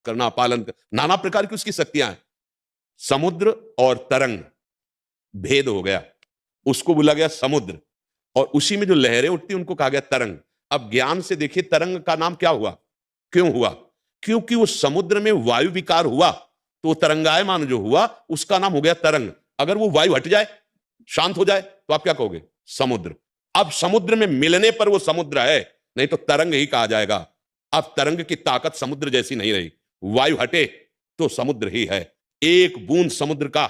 करना, पालन करना, नाना प्रकार की उसकी शक्तियां हैं। समुद्र और तरंग भेद हो गया, उसको बोला गया समुद्र, और उसी में जो लहरें उठती उनको कहा गया तरंग। अब ज्ञान से देखिए तरंग का नाम क्या हुआ, क्यों हुआ? क्योंकि वो समुद्र में वायु विकार हुआ, तो तरंगायमान जो हुआ उसका नाम हो गया तरंग। अगर वो वायु हट जाए, शांत हो जाए, तो आप क्या कहोगे? समुद्र। अब समुद्र में मिलने पर वो समुद्र है, नहीं तो तरंग ही कहा जाएगा। अब तरंग की ताकत समुद्र जैसी नहीं रही, वायु हटे तो समुद्र ही है। एक बूंद समुद्र का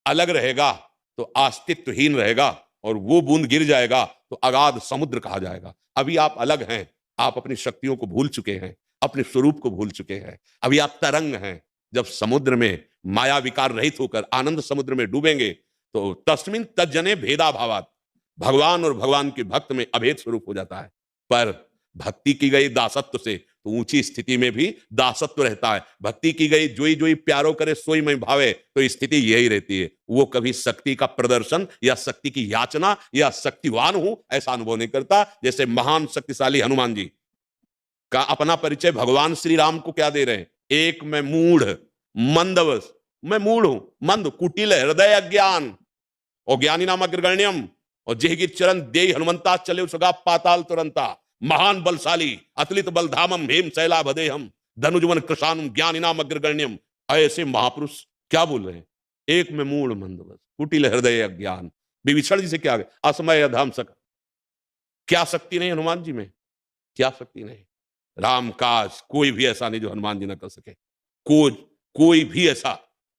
अलग रहेगा तो अस्तित्वहीन रहेगा, और वो बूंद गिर जाएगा तो अगाध समुद्र कहा जाएगा। अभी आप अलग हैं, आप अपनी शक्तियों को भूल चुके हैं, अपने स्वरूप को भूल चुके हैं, अभी आप तरंग हैं। जब समुद्र में माया विकार रहित होकर आनंद समुद्र में डूबेंगे तो तस्मिन तज्जने भेदा भावात, भगवान और भगवान के भक्त में अभेद स्वरूप हो जाता है। पर भक्ति की गई दासत्व से तो ऊंची स्थिति में भी दासत्व रहता है। भक्ति की गई जोई जोई प्यारो करे सोई में भावे, तो स्थिति यही रहती है। वो कभी शक्ति का प्रदर्शन या शक्ति की याचना या शक्तिवान हूं ऐसा अनुभव नहीं करता। जैसे महान शक्तिशाली हनुमान जी का अपना परिचय भगवान श्री राम को क्या दे रहे हैं? एक मैं मूढ़ मंदवस, मैं मूढ़ हूं, मंद, कुटिल, हृदय अज्ञान, और ज्ञानी नाम अग्रगण्यम, और जेहगिर चरण दे हनुमंता चले सगा पाताल तुरंता, महान बलशाली अतुलित बलधामम हेम शैलाभदेहम धनुजवन कृशानुम ज्ञानी नाम अग्रगण्यम। ऐसे महापुरुष क्या बोल रहे हैं? एक में मूढ़ मंदवस, कुटिल हृदय अज्ञान। विभीषण जी से क्या गए? असमय अधाम सका। क्या शक्ति नहीं हनुमान जी में? क्या शक्ति नहीं? राम काज कोई भी ऐसा नहीं जो हनुमान जी ना कर सके, कोई भी ऐसा।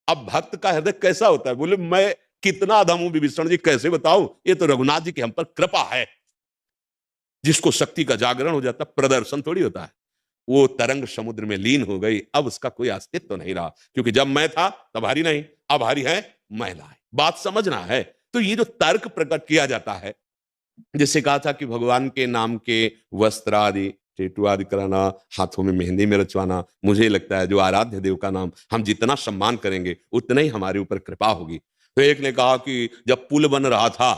अब भक्त का हृदय कैसा होता है? बोले मैं कितना अधम हूं विभीषण जी, कैसे बताऊं? ये तो रघुनाथ जी की हम पर कृपा है। जिसको शक्ति का जागरण हो जाता, प्रदर्शन थोड़ी होता है। वो तरंग समुद्र में लीन हो गई, अब उसका कोई अस्तित्व तो नहीं रहा, क्योंकि जब मैं था तब हरि नहीं, अब हरि है महिलाएं। बात समझना है। तो ये जो तर्क प्रकट किया जाता है, जैसे कहा था कि भगवान के नाम के वस्त्र आदि टेटू आदि कराना, हाथों में मेहंदी में रचवाना, मुझे लगता है जो आराध्य देव का नाम हम जितना सम्मान करेंगे उतना ही हमारे ऊपर कृपा होगी। तो एक ने कहा कि जब पुल बन रहा था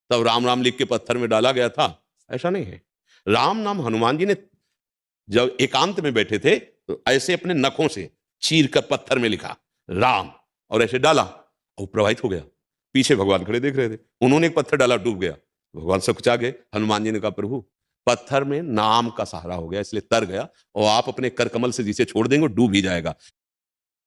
तब राम राम लिख के पत्थर में डाला गया था, ऐसा नहीं है। राम नाम हनुमान जी ने जब एकांत में बैठे थे तो ऐसे अपने नखों से चीर कर पत्थर में लिखा राम, और ऐसे डाला और प्रवाहित हो गया। पीछे भगवान खड़े देख रहे थे, उन्होंने एक पत्थर डाला, डूब गया। भगवान सकुचा गए। हनुमान जी ने कहा प्रभु पत्थर में नाम का सहारा हो गया इसलिए तर गया, और आप अपने कर कमल से जिसे छोड़ देंगे डूब ही जाएगा।